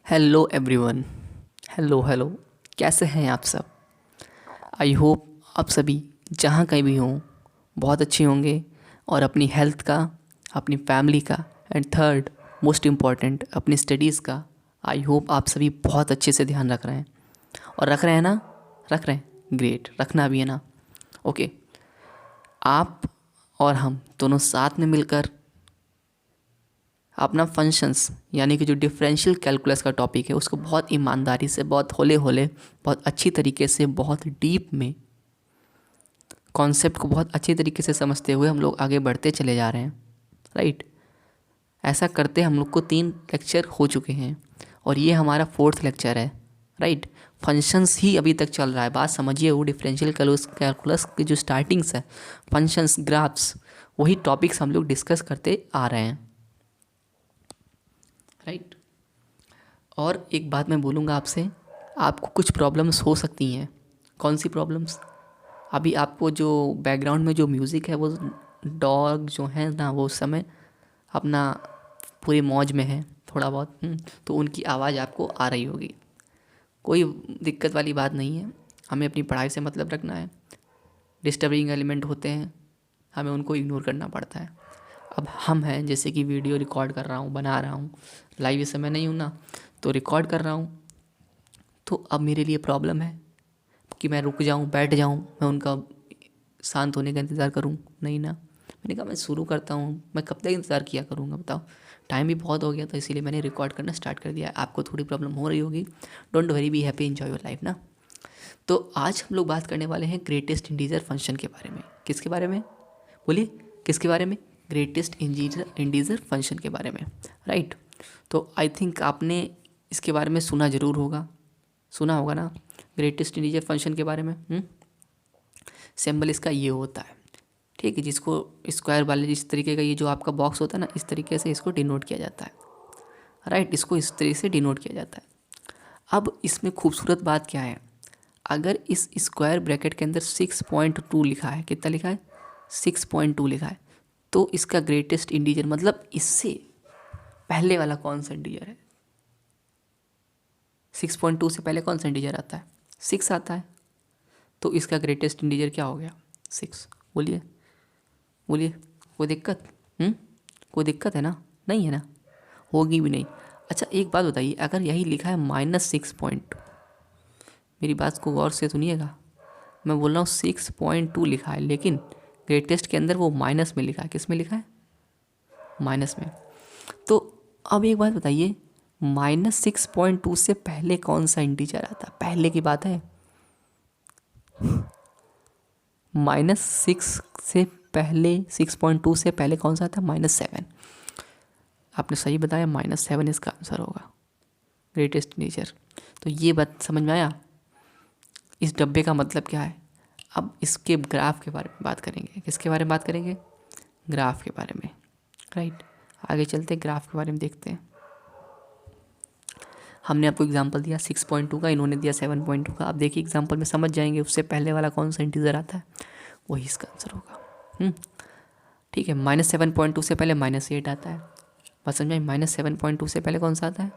Hello everyone. Hello hello. कैसे हैं आप सब? आई होप आप सभी जहाँ कहीं भी हों बहुत अच्छे होंगे और अपनी हेल्थ का, अपनी फैमिली का एंड थर्ड मोस्ट इम्पॉर्टेंट अपनी स्टडीज़ का आई होप आप सभी बहुत अच्छे से ध्यान रख रहे हैं। और रख रहे हैं ना? रख रहे हैं, ग्रेट। रखना भी है ना? ओके। आप और हम दोनों साथ में मिलकर अपना फंक्शंस यानी कि जो डिफरेंशियल कैलकुलस का टॉपिक है उसको बहुत ईमानदारी से, बहुत होले होले, बहुत अच्छी तरीके से, बहुत डीप में कॉन्सेप्ट को बहुत अच्छी तरीके से समझते हुए हम लोग आगे बढ़ते चले जा रहे हैं। राइट। ऐसा करते हम लोग को 3 लेक्चर हो चुके हैं और ये हमारा 4th लेक्चर है। राइट। फंक्शंस ही अभी तक चल रहा है। बात समझिए, वो डिफरेंशियल कैलकुलस की जो स्टार्टिंग्स है, फंक्शंस, ग्राफ्स, वही टॉपिक्स हम लोग डिस्कस करते आ रहे हैं। राइट। और एक बात मैं बोलूँगा आपसे, आपको कुछ प्रॉब्लम्स हो सकती हैं। कौन सी प्रॉब्लम्स? अभी आपको जो बैकग्राउंड में जो म्यूज़िक है वो डॉग जो है ना वो उस समय अपना पूरी मौज में है थोड़ा बहुत, तो उनकी आवाज़ आपको आ रही होगी। कोई दिक्कत वाली बात नहीं है, हमें अपनी पढ़ाई से मतलब रखना है। डिस्टर्बिंग एलिमेंट होते हैं, हमें उनको इग्नोर करना पड़ता है। अब हम हैं, जैसे कि वीडियो रिकॉर्ड कर रहा हूँ, बना रहा हूँ, लाइव इस समय नहीं हूँ ना, तो रिकॉर्ड कर रहा हूँ, तो अब मेरे लिए प्रॉब्लम है कि मैं रुक जाऊँ, बैठ जाऊँ, मैं उनका शांत होने का इंतज़ार करूँ? नहीं ना। मैंने कहा मैं शुरू करता हूँ, मैं कब तक इंतज़ार किया करूँगा बताओ। टाइम भी बहुत हो गया था, इसीलिए मैंने रिकॉर्ड करना स्टार्ट कर दिया। आपको थोड़ी प्रॉब्लम हो रही होगी, don't worry, be happy, enjoy your life ना। तो आज हम लोग बात करने वाले हैं ग्रेटेस्ट इंटीजर फंक्शन के बारे में। किसके बारे में? बोलिए, किसके बारे में? ग्रेटेस्ट इंटीजर फंक्शन के बारे में। राइट। तो आई थिंक आपने इसके बारे में सुना ज़रूर होगा, सुना होगा ना ग्रेटेस्ट इंटीजर फंक्शन के बारे में। सिंबल इसका ये होता है, ठीक है, जिसको स्क्वायर वाले जिस तरीके का ये जो आपका बॉक्स होता है ना, इस तरीके से इसको डिनोट किया जाता है। राइट। इसको इस तरीके से डिनोट किया जाता है। अब इसमें खूबसूरत बात क्या है, अगर इस स्क्वायर ब्रैकेट के अंदर 6.2 लिखा है, कितना लिखा है? 6.2 लिखा है, तो इसका ग्रेटेस्ट इंटीजर मतलब इससे पहले वाला कौन सा इंटीजर है? 6.2 से पहले कौन सा इंटीजर आता है? 6 आता है, तो इसका ग्रेटेस्ट इंटीजर क्या हो गया? 6। बोलिए बोलिए, कोई दिक्कत? कोई दिक्कत है ना? नहीं है ना, होगी भी नहीं। अच्छा एक बात बताइए, अगर यही लिखा है -6 मेरी बात को गौर से सुनिएगा, मैं बोल रहा हूँ 6.2 लिखा है, लेकिन ग्रेटेस्ट के अंदर वो माइनस में लिखा है। किस में लिखा है? माइनस में। तो अब एक बात बताइए, -6.2 से पहले कौन सा इंटीजर आता है? पहले की बात है। -6 से पहले, 6.2 से पहले कौन सा आता है? -7। आपने सही बताया, -7 इसका आंसर होगा, ग्रेटेस्ट इंटीजर। तो ये बात समझ में आया, इस डब्बे का मतलब क्या है। अब इसके ग्राफ के बारे में बात करेंगे। किसके बारे में बात करेंगे? ग्राफ के बारे में। राइट। आगे चलते हैं, ग्राफ के बारे में देखते हैं। हमने आपको एग्जांपल दिया 6.2 का, इन्होंने दिया 7.2 का। आप देखिए एग्जांपल में समझ जाएंगे उससे पहले वाला कौन सा इंटीजर आता है, वही इसका आंसर होगा। ठीक है। -7.2 से पहले -8 आता है। बात समझ में? -7.2 से पहले कौन सा आता है?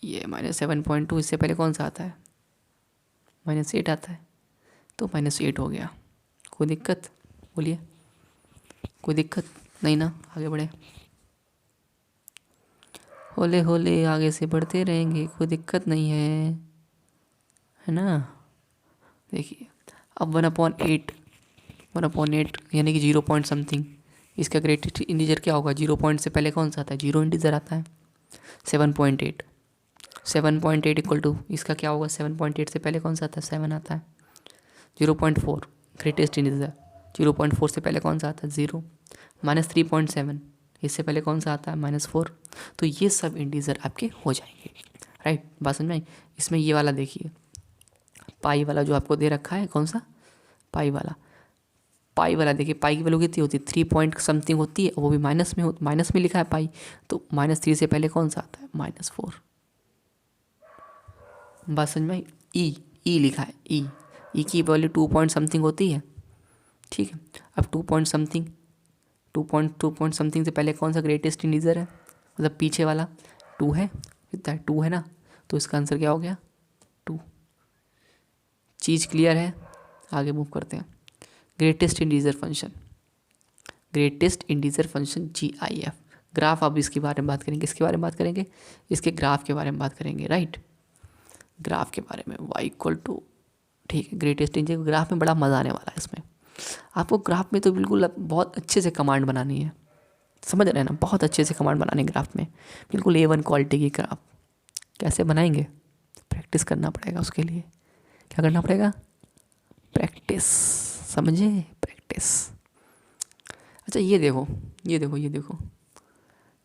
ये -7.2, इससे पहले कौन सा आता है? -8 आता है, तो -8 हो गया। कोई दिक्कत? बोलिए, कोई दिक्कत नहीं ना? आगे बढ़े, होले होले आगे से बढ़ते रहेंगे, कोई दिक्कत नहीं है ना? देखिए, अब 1/8, 1/8 यानी कि 0 पॉइंट समथिंग, इसका ग्रेटेस्ट इंटीजर क्या होगा? 0 पॉइंट से पहले कौन सा आता है? 0 इंटीजर आता है। 7.8, 7.8 इक्वल टू इसका क्या होगा? 7.8 से पहले कौन सा आता है? 7 आता है। 0.4 ग्रेटेस्ट इंटीजर, 0.4 से पहले कौन सा आता है? 0। -3.7 इससे पहले कौन सा आता है? -4। तो ये सब इंटीजर आपके हो जाएंगे। राइट। बात समझ में आई? इसमें ये वाला देखिए, पाई वाला जो आपको दे रखा है, कौन सा? पाई वाला। पाई वाला देखिए, पाई की वैल्यू कितनी होती है? 3 पॉइंट समथिंग होती है, वो भी माइनस में लिखा है पाई, तो -3 से पहले कौन सा आता है? -4। बात समझ में आई? ई लिखा है, ई की वैल्यू 2 पॉइंट समथिंग होती है, ठीक है। अब 2 पॉइंट समथिंग से पहले कौन सा ग्रेटेस्ट इंटीजर है, मतलब पीछे वाला? 2 है, कितना है 2 है ना, तो इसका आंसर क्या हो गया 2। चीज़ क्लियर है, आगे मूव करते हैं। Greatest integer function, greatest integer function GIF, graph. अब इसके बारे में बात करेंगे, इसके बारे में बात करेंगे, इसके ग्राफ के बारे में बात करेंगे, राइट। ग्राफ के बारे में y=, ठीक है। ग्रेटेस्ट इंटीजर ग्राफ में बड़ा मज़ा आने वाला है इसमें आपको। ग्राफ में तो बिल्कुल बहुत अच्छे से कमांड बनानी है, समझ रहे हैं ना, बहुत अच्छे से कमांड बनाने ग्राफ में, बिल्कुल A1 क्वालिटी की ग्राफ। कैसे बनाएंगे, प्रैक्टिस करना पड़ेगा उसके लिए। क्या करना पड़ेगा, प्रैक्टिस, समझे, प्रैक्टिस। अच्छा ये देखो, ये देखो, ये देखो,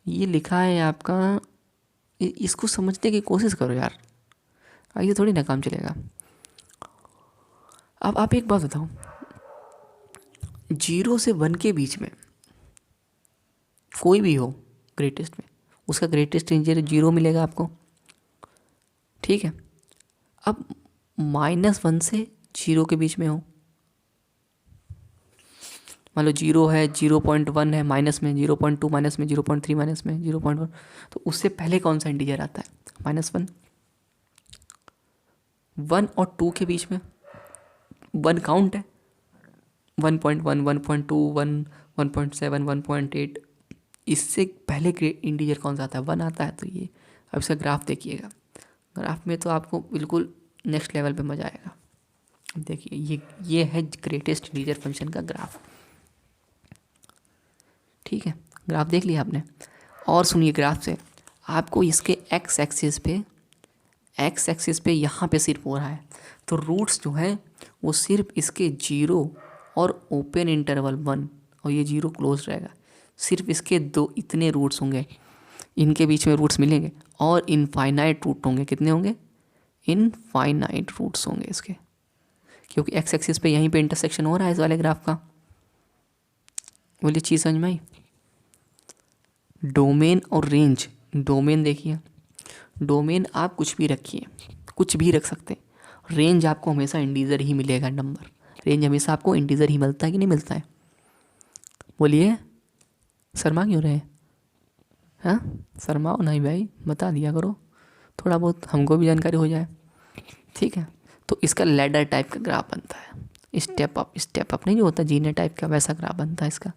ये लिखा है आपका, इसको समझने की कोशिश करो यार, ऐसे थोड़ी ना काम चलेगा। अब आप एक बात बताओ, 0 से 1 के बीच में कोई भी हो ग्रेटेस्ट में, उसका ग्रेटेस्ट इंटीजर 0 मिलेगा आपको, ठीक है। अब -1 से 0 के बीच में हो, मान लो 0 है, 0.1 है, माइनस में 0.2, माइनस में 0.3, माइनस में 0.1, तो उससे पहले कौन सा इंटीजर आता है, -1। 1 और 2 के बीच में 1 काउंट है, 1.1, 1.2, 1, 1.7, 1.8, इससे पहले इंटीजर कौन सा आता है, 1 आता है। तो ये अब इसका ग्राफ देखिएगा, ग्राफ में तो आपको बिल्कुल नेक्स्ट लेवल पे मज़ा आएगा। देखिए ये है ग्रेटेस्ट इंटीजर फंक्शन का ग्राफ, ठीक है। ग्राफ देख लिया आपने। और सुनिए, ग्राफ से आपको इसके एक्स एक्सिस पे यहाँ पे सिर्फ हो रहा है, तो रूट्स जो है वो सिर्फ इसके 0 और ओपन इंटरवल 1, और ये 0 क्लोज रहेगा, सिर्फ इसके 2 इतने रूट्स होंगे, इनके बीच में रूट्स मिलेंगे, और इनफाइनाइट रूट होंगे। कितने होंगे, इनफाइनाइट रूट्स होंगे इसके, क्योंकि एक्स एक्सिस पे यहीं पे इंटरसेक्शन हो रहा है इस वाले ग्राफ का। बोलिए चीज़ समझ में आई। डोमेन और रेंज, डोमेन देखिए, डोमेन आप कुछ भी रखिए, कुछ भी रख सकते हैं। रेंज आपको हमेशा इंटीजर ही मिलेगा, नंबर रेंज हमेशा आपको इंटीजर ही मिलता है कि नहीं मिलता है, बोलिए, शर्मा क्यों रहे, हाँ शर्माओ नहीं भाई, बता दिया करो, थोड़ा बहुत हमको भी जानकारी हो जाए, ठीक है। तो इसका लैडर टाइप का ग्राफ बनता है, स्टेप अप नहीं जो होता जीने टाइप का, वैसा ग्राफ बनता है इसका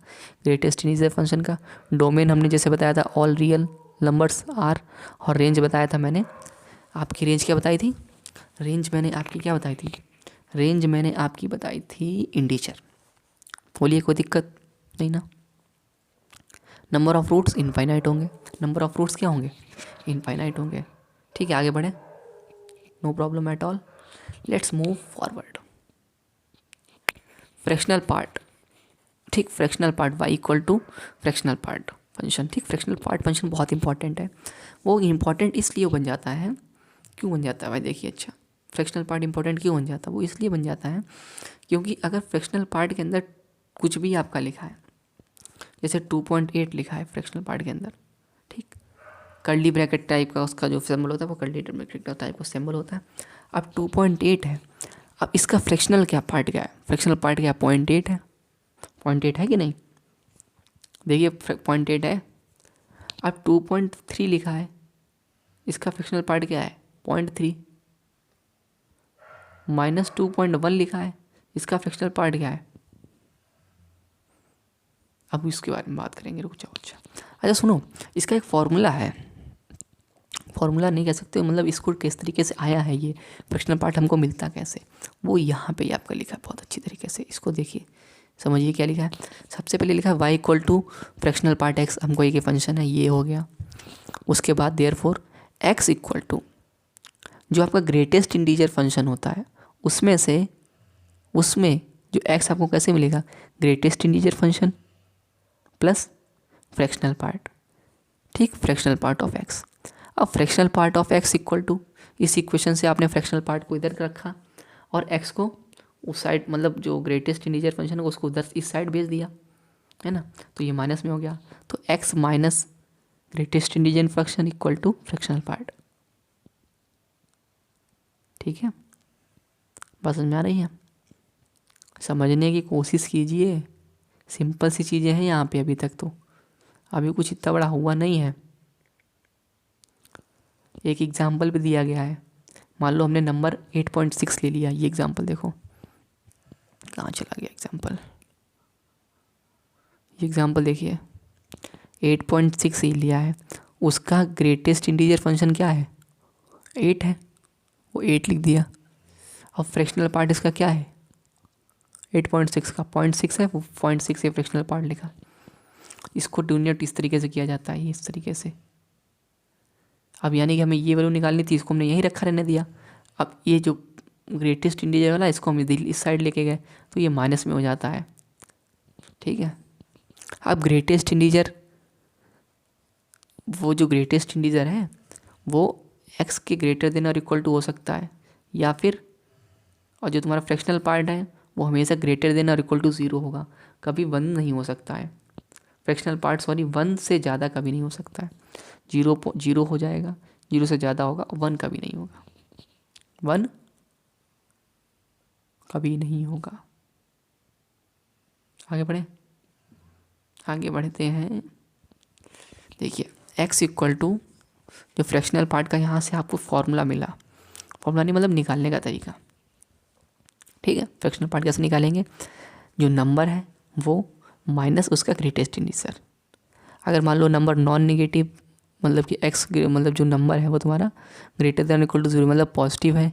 ग्रेटेस्ट इंटीजर फंक्शन का। डोमेन हमने जैसे बताया था ऑल रियल नंबर्स आर, और रेंज बताया था मैंने, आपकी रेंज क्या बताई थी, रेंज मैंने आपकी क्या बताई थी, रेंज मैंने आपकी बताई थी इंटीजर। बोलिए कोई दिक्कत नहीं ना। नंबर ऑफ रूट्स इनफाइनाइट होंगे, नंबर ऑफ रूट्स क्या होंगे, इनफाइनाइट होंगे, ठीक है। आगे बढ़े, no problem at all, let's move forward. Fractional part, ठीक, fractional part y=, fractional part function, ठीक। फ्रैक्शनल पार्ट फंक्शन बहुत इंपॉर्टेंट है, वो इंपॉर्टेंट इसलिए बन जाता है, क्यों बन जाता है भाई, देखिए, अच्छा फ्रैक्शनल पार्ट इंपॉर्टेंट क्यों बन जाता है, वो इसलिए बन जाता है क्योंकि अगर फ्रैक्शनल पार्ट के अंदर कुछ भी आपका लिखा है, जैसे 2.8 लिखा है फ्रैक्शनल पार्ट के अंदर, ठीक, कर्ली ब्रैकेट टाइप का उसका जो सिंबल होता है वो कर्ली ब्रैकेट टाइप का सिंबल होता है। अब 2.8 है, अब इसका फ्रैक्शनल क्या पार्ट क्या है, फ्रैक्शनल पार्ट क्या 0.8 है, 0.8 है कि नहीं, देखिए 0.8 है। अब 2.3 लिखा है, इसका फ्रैक्शनल पार्ट क्या है 0.3, -2.1 लिखा है, इसका फ्रैक्शनल पार्ट क्या है, अब इसके बारे में बात करेंगे, रुक जाओ। अच्छा सुनो, इसका एक फॉर्मूला है, फॉर्मूला नहीं कह सकते, मतलब इसको किस तरीके से आया है, ये फ्रैक्शनल पार्ट हमको मिलता कैसे, वो यहाँ पे आपका लिखा है बहुत अच्छी तरीके से, इसको देखिए समझिए क्या लिखा है। सबसे पहले लिखा है y=, फ्रैक्शनल पार्ट x, हमको एक फंक्शन है ये हो गया। उसके बाद देयरफॉर x = जो आपका ग्रेटेस्ट इंटीजर फंक्शन होता है उसमें जो x आपको कैसे मिलेगा, greatest integer function plus fractional part, ठीक, फ्रैक्शनल पार्ट ऑफ x। अब फ्रैक्शनल पार्ट ऑफ x = इस इक्वेशन से आपने फ्रैक्शनल पार्ट को इधर रखा और x को उस साइड, मतलब जो ग्रेटेस्ट इंटीजर फंक्शन है उसको उधर इस साइड भेज दिया, है ना, तो ये माइनस में हो गया, तो x minus greatest integer function = fractional part, ठीक है। बात समझ में आ रही है, समझने की कोशिश कीजिए, सिंपल सी चीज़ें हैं यहाँ पे, अभी तक तो अभी कुछ इतना बड़ा हुआ नहीं है। एक एग्जाम्पल भी दिया गया है। मान लो हमने नंबर 8.6 ले लिया, ये एग्जाम्पल देखो कहाँ चला गया एग्जाम्पल, ये एग्जाम्पल देखिए 8.6 ही लिया है, उसका ग्रेटेस्ट इंटीजर फंक्शन क्या है 8 है, वो 8 लिख दिया। अब फ्रैक्शनल पार्ट इसका क्या है 8.6 का 0.6 है, वो 0.6 से फ्रैक्शनल पार्ट लिखा। इसको डोनेट इस तरीके से किया जाता है, ये इस तरीके से। अब यानी कि हमें ये वैल्यू निकालनी थी, इसको हमने यहीं रखा रहने दिया। अब ये जो ग्रेटेस्ट इंटीजर वाला इसको हम इस साइड लेके गए तो ये माइनस में हो जाता है, ठीक है। अब ग्रेटेस्ट इंटीजर, वो जो ग्रेटेस्ट इंटीजर है वो x के ग्रेटर देन और इक्वल टू हो सकता है, या फिर, और जो तुम्हारा फ्रैक्शनल पार्ट है वो हमेशा ग्रेटर देन और इक्वल टू 0 होगा, कभी 1 नहीं हो सकता है। फ्रैक्शनल पार्ट 1 से ज़्यादा कभी नहीं हो सकता है। 0 हो जाएगा, 0 से ज़्यादा होगा, 1 कभी नहीं होगा, 1 कभी नहीं होगा। आगे बढ़ते हैं। देखिए x इक्वल टू, जो फ्रैक्शनल पार्ट का यहाँ से आपको फॉर्मूला मिला, फॉर्मूला नहीं मतलब निकालने का तरीका, ठीक है। फ्रैक्शनल पार्ट कैसे निकालेंगे, जो नंबर है वो माइनस उसका ग्रेटेस्ट इंटीजर। अगर मान लो नंबर नॉन नेगेटिव, मतलब कि x मतलब जो नंबर है वो तुम्हारा ग्रेटर देन इक्वल टू 0 मतलब पॉजिटिव है,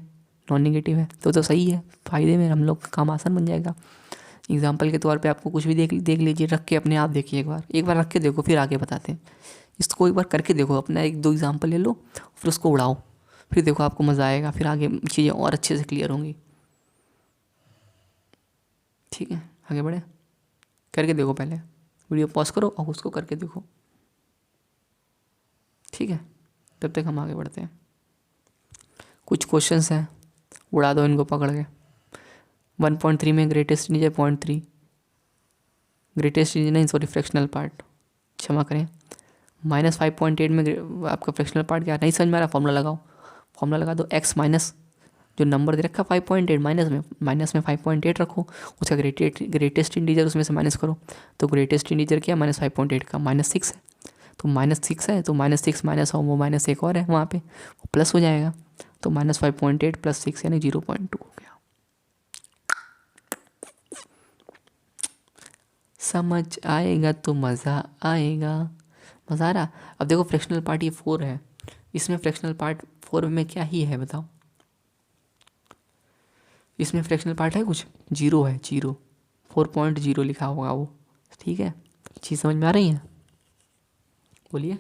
नॉन नेगेटिव है, तो सही है, फ़ायदे में हम लोग का काम आसान बन जाएगा। एग्जाम्पल के तौर पे आपको कुछ भी देख लीजिए, रख के अपने आप देखिए, एक बार रख के देखो, फिर आगे बताते हैं। इसको एक बार करके देखो, अपना 1-2 एग्जाम्पल ले लो, फिर उसको उड़ाओ, फिर देखो आपको मज़ा आएगा, फिर आगे चीज़ें और अच्छे से क्लियर होंगी, ठीक है। आगे बढ़े, करके देखो, पहले वीडियो पॉज करो और उसको करके देखो, ठीक है। तब तक हम आगे बढ़ते हैं। कुछ क्वेश्चंस हैं, उड़ा दो इनको पकड़ के। 1.3 में ग्रेटेस्ट इंटीजर 0.3, ग्रेटेस्ट इंटीजर नहीं सॉरी फ्रैक्शनल पार्ट, क्षमा करें। -5.8 में आपका फ्रैक्शनल पार्ट क्या, नहीं समझ में आ रहा, फॉर्मूला लगाओ, फॉर्मूला लगा दो। x माइनस जो नंबर दे रखा 5.8 माइनस में 5.8 रखो, उसका ग्रेटेस्ट इंटीजर उसमें से माइनस करो, तो ग्रेटेस्ट इंटीजर क्या -5.8 का -6 है, तो -6 है, तो -6 माइनस हो वो माइनस एक और है वहाँ पे, वो प्लस हो जाएगा, तो -5.8 + 6 यानी 0.2 हो गया। समझ आएगा तो मज़ा आएगा, मज़ा आ रहा। अब देखो फ्रैक्शनल पार्ट ये 4 है, इसमें फ्रैक्शनल पार्ट 4 में क्या ही है बताओ, इसमें फ्रैक्शनल पार्ट है कुछ, 0 है, 0 4.0 लिखा होगा वो, ठीक है। चीज़ समझ में आ रही है, बोलिए,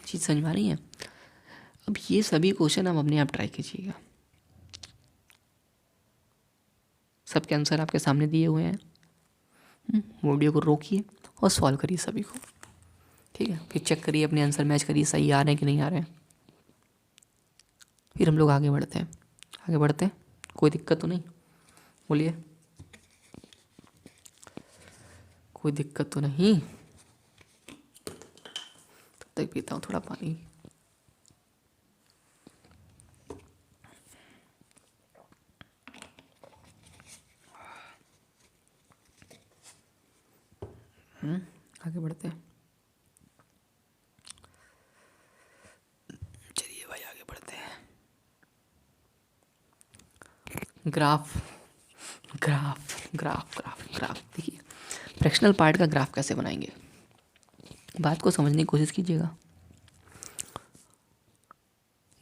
चीज़ समझ में आ रही है। अब ये सभी क्वेश्चन आप अपने आप ट्राई कीजिएगा, सबके आंसर आपके सामने दिए हुए हैं। वीडियो को रोकिए और सॉल्व करिए सभी को, ठीक है। फिर चेक करिए अपने आंसर मैच करिए, सही आ रहे हैं कि नहीं आ रहे हैं। फिर हम लोग आगे बढ़ते हैं, कोई दिक्कत तो नहीं, बोलिए, कोई दिक्कत तो नहीं। तब तक पीता हूँ थोड़ा पानी। आगे बढ़ते हैं, चलिए भाई आगे बढ़ते हैं। ग्राफ देखिए फ्रैक्शनल पार्ट का ग्राफ कैसे बनाएंगे, बात को समझने की कोशिश कीजिएगा।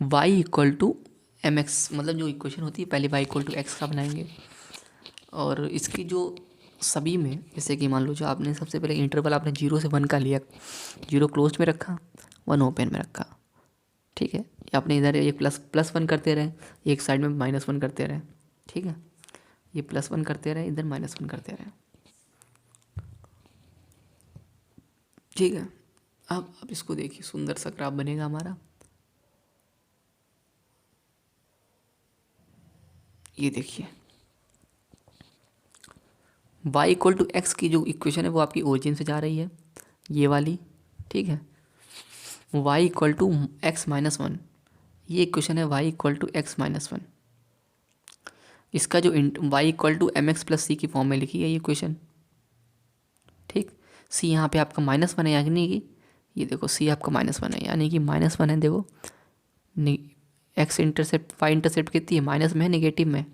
y इक्वल टू mx, मतलब जो इक्वेशन होती है पहले y इक्वल टू x का बनाएंगे, और इसकी जो सभी में, जैसे कि मान लो जो आपने सबसे पहले इंटरवल आपने 0 से 1 का लिया, 0 क्लोज में रखा, 1 ओपन में रखा, ठीक है। आपने इधर एक +1 करते रहे, एक साइड में -1 करते रहे, ठीक है। ये +1 करते रहे, इधर -1 करते रहे, ठीक है। अब इसको देखिए, सुंदर सा ग्राफ बनेगा हमारा। ये देखिए y इक्वल टू एक्स की जो इक्वेशन है वो आपकी ओरिजिन से जा रही है, ये वाली, ठीक है। y इक्वल टू x-1, ये इक्वेशन है y इक्वल टू x-1। इसका जो y equal to mx + c की फॉर्म में लिखी है ये इक्वेशन, ठीक। c यहाँ पे आपका -1 है, यानी कि ये देखो सी आपका -1 है, यानी कि -1 है। देखो एक्स इंटरसेप्ट वाई इंटरसेप्ट कितनी है, माइनस में है, नेगेटिव में,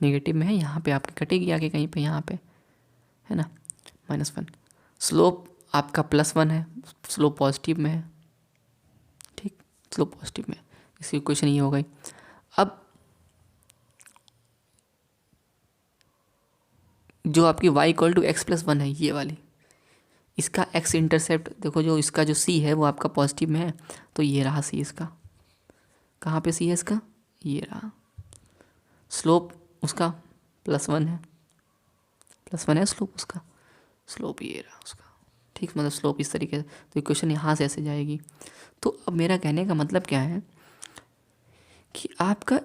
नेगेटिव में है। यहाँ पे आपकी कटेगी आगे कहीं पे, यहाँ पे है ना -1। स्लोप आपका +1 है, स्लोप पॉजिटिव में है, ठीक, स्लोप पॉजिटिव में। इसकी इक्वेशन ये हो गई। अब जो आपकी y = x+1 है, ये वाली, इसका x इंटरसेप्ट देखो, जो इसका जो c है वो आपका पॉजिटिव में है, तो ये रहा c इसका। कहाँ पे c है इसका, ये रहा। स्लोप उसका +1 है, +1 है स्लोप उसका, स्लोप ये रहा उसका, ठीक, मतलब स्लोप इस तरीके से। तो इक्वेशन यहाँ से ऐसे जाएगी। तो अब मेरा कहने का मतलब क्या है कि आपका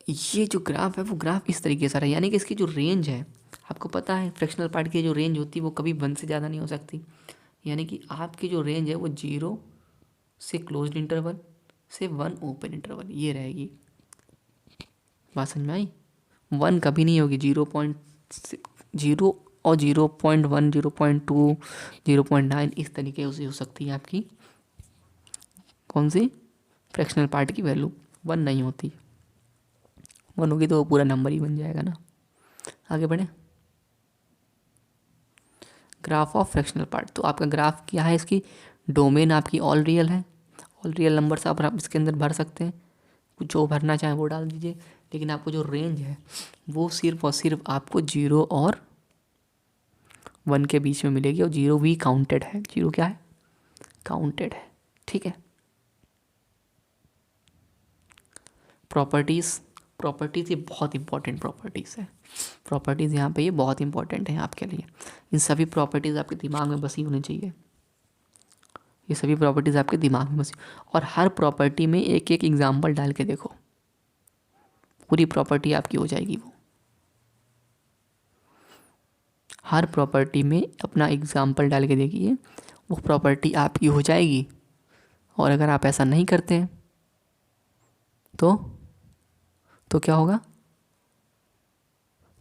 ये जो ग्राफ है वो ग्राफ इस तरीके से आ रहा है, यानी कि इसकी जो रेंज है, आपको पता है फ्रैक्शनल पार्ट की जो रेंज होती है वो कभी 1 से ज़्यादा नहीं हो सकती। यानी कि आपकी जो रेंज है वो 0 से क्लोज्ड इंटरवल से 1 ओपन इंटरवल ये रहेगी। बात समझ में आई। 1 कभी नहीं होगी, 0.0 और 0.1, 0.2, 0.9 इस तरीके से हो सकती है आपकी कौन सी फ्रैक्शनल पार्ट की वैल्यू। 1 नहीं होती, 1 होगी तो वो पूरा नंबर ही बन जाएगा ना। आगे बढ़े, ग्राफ ऑफ फ्रैक्शनल पार्ट। तो आपका ग्राफ क्या है, इसकी डोमेन आपकी ऑल रियल है, ऑल रियल नंबर्स आप इसके अंदर भर सकते हैं, कुछ जो भरना चाहें वो डाल दीजिए। लेकिन आपको जो रेंज है वो सिर्फ और सिर्फ आपको 0 और 1 के बीच में मिलेगी, और 0 भी काउंटेड है, 0 क्या है, काउंटेड है, ठीक है। प्रॉपर्टीज़, प्रॉपर्टीज़ ये बहुत इंपॉर्टेंट प्रॉपर्टीज़ है, प्रॉपर्टीज़ यहाँ पे ये बहुत इंपॉर्टेंट है आपके लिए। इन सभी प्रॉपर्टीज़ आपके दिमाग में बसी होनी चाहिए, ये सभी प्रॉपर्टीज़ आपके दिमाग में बसी, और हर प्रॉपर्टी में एक एक एग्जाम्पल डाल के देखो, पूरी प्रॉपर्टी आपकी हो जाएगी वो। हर प्रॉपर्टी में अपना एग्जाम्पल डाल के देखिए, वो प्रॉपर्टी आपकी हो जाएगी। और अगर आप ऐसा नहीं करते हैं तो क्या होगा,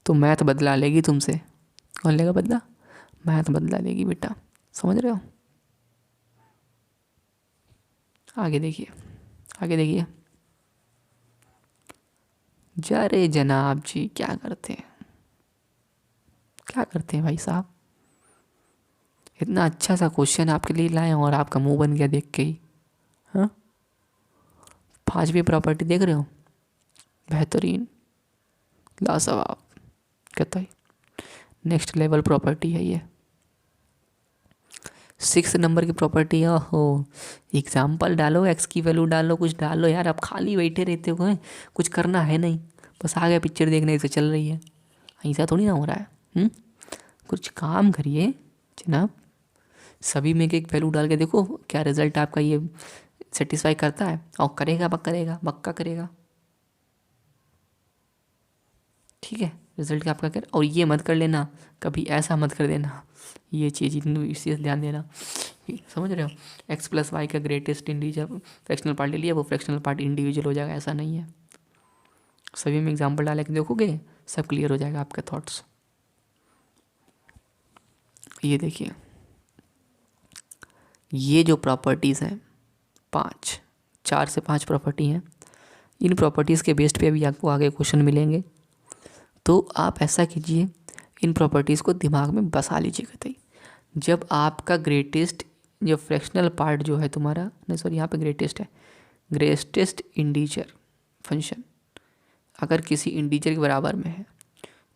तो मैथ बदला लेगी तुमसे। कौन लेगा बदला, मैथ बदला लेगी बेटा, समझ रहे हो। आगे देखिए, आगे देखिए, जरे जनाब जी क्या करते हैं, क्या करते हैं भाई साहब, इतना अच्छा सा क्वेश्चन आपके लिए लाए और आपका मुंह बन गया देख के ही। हाँ, 5वीं प्रॉपर्टी देख रहे हो, बेहतरीन, लाजवाब, कहता है नेक्स्ट लेवल प्रॉपर्टी है ये। 6 नंबर की प्रॉपर्टी है। हो, एग्जाम्पल डालो, एक्स की वैल्यू डालो, कुछ डालो यार, आप खाली बैठे रहते हो, कुछ करना है नहीं, बस आगे पिक्चर देखने से चल रही है, ऐसा थोड़ी ना हो रहा है। कुछ काम करिए जनाब, सभी में एक वैल्यू डाल के देखो क्या रिजल्ट आपका ये सेटिस्फाई करता है, और करेगा पक्का करेगा, ठीक है। रिजल्ट क्या आपका कर, और ये मत कर लेना कभी, ऐसा मत कर देना, ये चीज़ विशेष ध्यान देना, समझ रहे हो। x+y का ग्रेटेस्ट इंडिविजुअल फ्रैक्शनल पार्ट ले लिया, वो फ्रैक्शनल पार्ट इंडिविजुअल हो जाएगा, ऐसा नहीं है। सभी में एग्जाम्पल डाल के देखोगे सब क्लियर हो जाएगा आपके थॉट्स। ये देखिए, ये जो प्रॉपर्टीज़ हैं 4 से 5 प्रॉपर्टी हैं, इन प्रॉपर्टीज़ के बेस्ड पे भी आपको आगे क्वेश्चन मिलेंगे। तो आप ऐसा कीजिए, इन प्रॉपर्टीज़ को दिमाग में बसा लीजिए कतई। जब आपका ग्रेटेस्ट जो फ्रैक्शनल पार्ट जो है तुम्हारा, नहीं सॉरी यहाँ पे ग्रेटेस्ट है, ग्रेटेस्ट इंटीजर फंक्शन अगर किसी इंटीजर के बराबर में है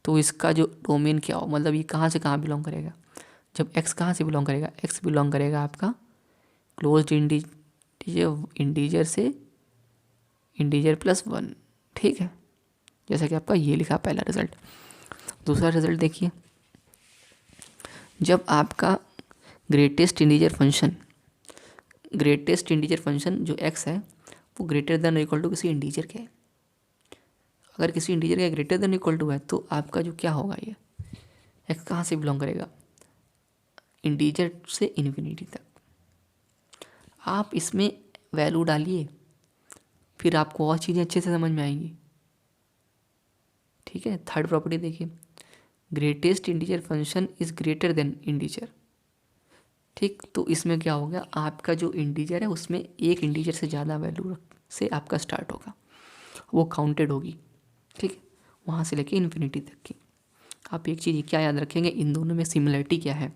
तो इसका जो डोमेन क्या हो, मतलब ये कहाँ से कहाँ बिलोंग करेगा। जब x कहाँ से बिलोंग करेगा, x बिलोंग करेगा आपका क्लोज्ड इंटीजर से इंटीजर +1, ठीक है। जैसा कि आपका ये लिखा पहला रिजल्ट। दूसरा रिजल्ट देखिए, जब आपका ग्रेटेस्ट इंटीजर फंक्शन जो x है वो ग्रेटर देन इक्वल टू किसी इंटीजर के है। अगर किसी इंटीजर का ग्रेटर देन इक्वल टू है तो आपका जो क्या होगा, ये x कहाँ से बिलोंग करेगा, इंटीजर से इन्फिनिटी तक। आप इसमें वैल्यू डालिए, फिर आपको और चीज़ें अच्छे से समझ में आएंगी, ठीक है। थर्ड प्रॉपर्टी देखिए, greatest integer function is greater than integer, ठीक, तो इसमें क्या हो गया, आपका जो इंटीजर है उसमें एक इंटीजर से ज़्यादा वैल्यू से आपका स्टार्ट होगा, वो काउंटेड होगी। ठीक है, वहाँ से लेके इन्फिनिटी तक की। आप एक चीज़ क्या याद रखेंगे, इन दोनों में सिमिलरिटी क्या है,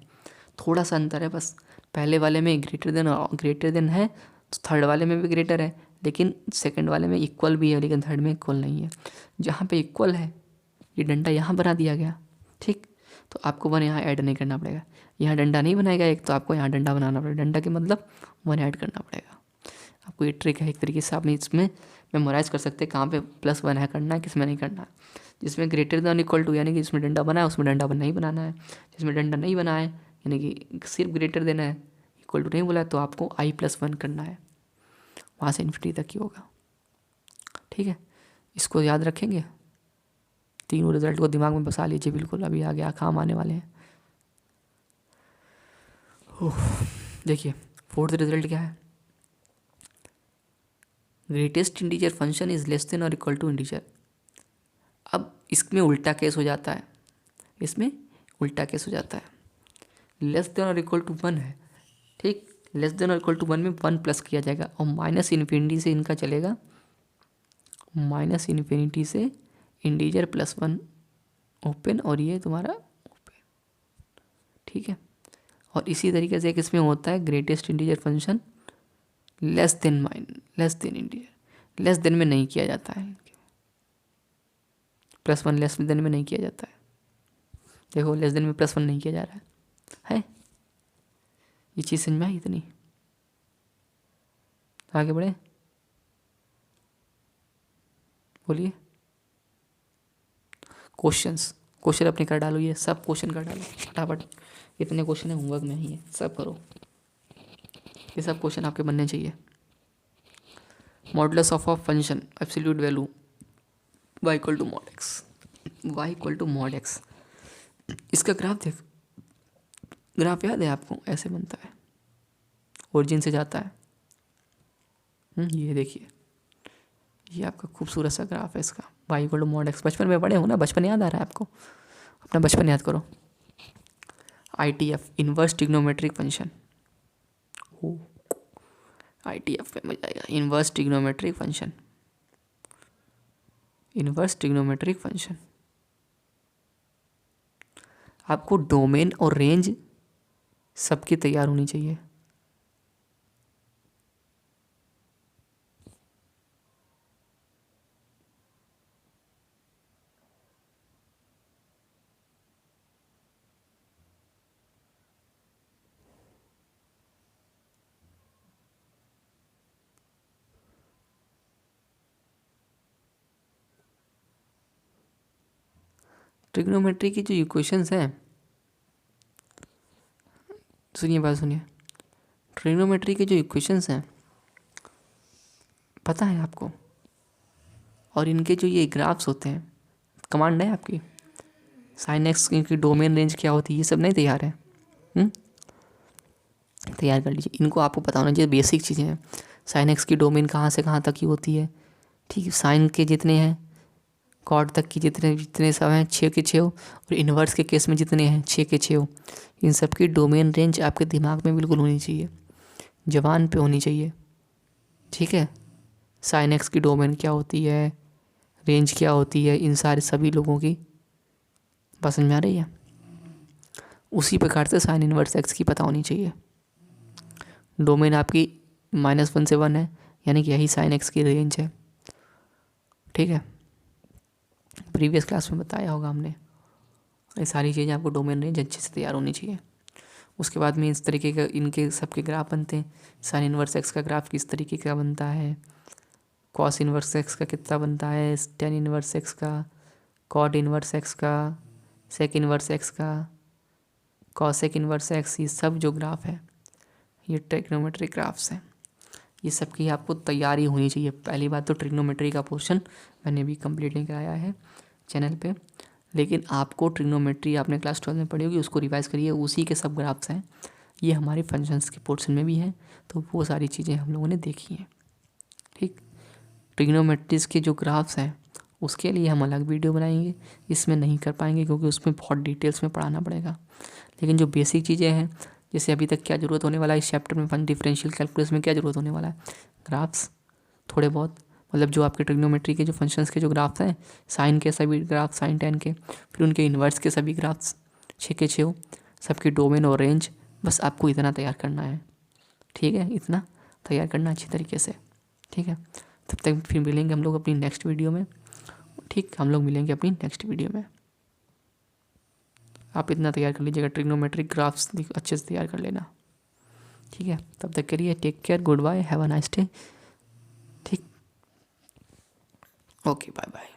थोड़ा सा अंतर है बस। पहले वाले में ग्रेटर देन है, तो थर्ड वाले में भी ग्रेटर है, लेकिन सेकंड वाले में इक्वल भी है, लेकिन थर्ड में इक्वल नहीं है। जहाँ पे इक्वल है ये डंडा यहाँ बना दिया गया। ठीक, तो आपको वन यहाँ ऐड नहीं करना पड़ेगा। यहाँ डंडा नहीं बनाएगा एक, तो आपको यहाँ डंडा बनाना पड़ेगा। डंडा के मतलब वन ऐड करना पड़ेगा। आपको ये ट्रिक है, एक तरीके से आप इसमें मेमोराइज़ कर सकते हैं कहाँ पे +1 है करना है, किस में नहीं करना है। जिसमें ग्रेटर देन इक्वल टू यानी कि जिसमें डंडा बना है उसमें डंडा नहीं बनाना है। जिसमें डंडा नहीं बना है यानी कि सिर्फ ग्रेटर देन है, इक्वल टू नहीं बोला है, तो आपको i+1 करना है, वहाँ से इन्फिनिटी तक ही होगा। ठीक है, इसको याद रखेंगे, तीनों रिजल्ट को दिमाग में बसा लीजिए बिल्कुल, अभी आगे काम आने वाले हैं। देखिए फोर्थ रिजल्ट क्या है, greatest integer function is less than और इक्वल टू इंटीजर। अब इसमें उल्टा केस हो जाता है, इसमें उल्टा केस हो जाता है। लेस देन और इक्वल टू 1 है, ठीक, लेस देन और इक्वल टू 1 में 1 प्लस किया जाएगा, और माइनस इन्फिनिटी से इनका चलेगा, माइनस इन्फिनिटी से इंटीजर +1 ओपन, और ये तुम्हारा ओपन। ठीक है, और इसी तरीके से एक इसमें होता है greatest integer function less than integer, less than में नहीं किया जाता है, +1 लेस देन में नहीं किया जाता है। देखो लेस देन में +1 नहीं किया जा रहा है। ये चीज़ समझ में आई इतनी, आगे बढ़े, बोलिए। क्वेश्चन अपने कर डालो, ये सब क्वेश्चन कर डालो फटाफट, इतने क्वेश्चन है होमवर्क में ही है, सब करो, ये सब क्वेश्चन आपके बनने चाहिए। Modulus of function absolute value y equal to mod x, y equal to mod x. इसका ग्राफ देख, ग्राफ याद है आपको, ऐसे बनता है, ओरिजिन से जाता है। ये देखिए, ये आपका खूबसूरत सा ग्राफ है इसका, y equal to mod x. बचपन में पढ़े हो ना, बचपन याद आ रहा है आपको, अपना बचपन याद करो। ITF inverse trigonometric function, ITF में मजा आएगा। Inverse trigonometric function, inverse trigonometric function, आपको डोमेन और रेंज सबकी तैयार होनी चाहिए। ट्रिग्नोमेट्री की जो इक्वेशंस हैं, सुनिए बात सुनिए, ट्रिग्नोमेट्री के जो इक्वेशंस हैं पता है आपको, और इनके जो ये ग्राफ्स होते हैं, कमांड है आपकी, साइन एक्स की डोमेन रेंज क्या होती है, ये सब नहीं तैयार है, तैयार कर लीजिए। इनको आपको पता होना चाहिए, बेसिक चीज़ें हैं। साइन एक्स की डोमेन कहाँ से कहाँ तक की होती है, ठीक है, साइन के जितने हैं, कॉट तक की जितने सब हैं 6 के 6 हो, और इन्वर्स के केस में जितने हैं 6 के 6 हो। इन सब की डोमेन रेंज आपके दिमाग में बिल्कुल होनी चाहिए, जबान पे होनी चाहिए। ठीक है, साइन एक्स की डोमेन क्या होती है, रेंज क्या होती है, इन सारे सभी लोगों की बात समझ में आ रही है। उसी प्रकार से साइन इन्वर्स एक्स की पता होनी चाहिए। डोमेन आपकी -1 से 1 है, यानी कि यही साइन एक्स की रेंज है। ठीक है, प्रीवियस क्लास में बताया होगा हमने। ये सारी चीज़ें आपको डोमेन रेंज अच्छे से तैयार होनी चाहिए। उसके बाद में इस तरीके का इनके सबके ग्राफ बनते हैं। साइन इन्वर्स एक्स का ग्राफ किस तरीके का बनता है, कॉस इन्वर्स एक्स का कितना बनता है, टेन इन्वर्स एक्स का, कॉट इन्वर्स एक्स का, सेक इन्वर्स एक्स का, कॉसेक इन्वर्स एक्स, ये सब जो ग्राफ है ये ट्रिग्नोमेट्री ग्राफ्स हैं। ये सब की आपको तैयारी होनी चाहिए। पहली बात तो ट्रिग्नोमेट्री का पोर्शन मैंने भी कंप्लीट नहीं कराया है चैनल पे, लेकिन आपको ट्रिग्नोमेट्री आपने क्लास 12 में पढ़ी होगी, उसको रिवाइज करिए, उसी के सब ग्राफ्स हैं। ये हमारे फंक्शंस के पोर्शन में भी हैं, तो वो सारी चीज़ें हम लोगों ने देखी हैं। ठीक, ट्रिग्नोमेट्रीज के जो ग्राफ्स हैं उसके लिए हम अलग वीडियो बनाएंगे, इसमें नहीं कर पाएंगे क्योंकि उसमें बहुत डिटेल्स में पढ़ाना पड़ेगा। लेकिन जो बेसिक चीज़ें हैं, जैसे अभी तक क्या ज़रूरत होने वाला है इस चैप्टर में, डिफरेंशियल कैलकुलस में क्या ज़रूरत होने वाला है, ग्राफ्स थोड़े बहुत, मतलब जो आपके ट्रिग्नोमेट्री के जो फंक्शंस के जो ग्राफ्स हैं, साइन के सभी ग्राफ, साइन टेन के, फिर उनके इन्वर्स के सभी ग्राफ्स 6 के 6 सबकी डोमेन और रेंज, बस आपको इतना तैयार करना है। ठीक है, इतना तैयार करना अच्छी तरीके से। ठीक है, तब तक फिर मिलेंगे हम लोग अपनी नेक्स्ट वीडियो में। ठीक, हम लोग मिलेंगे अपनी नेक्स्ट वीडियो में। आप इतना तैयार कर लीजिएगा, ट्रिग्नोमेट्रिक ग्राफ्स अच्छे से तैयार कर लेना। ठीक है, तब तक के लिए take care, good bye, have a nice day. ठीक, ओके, बाय बाय।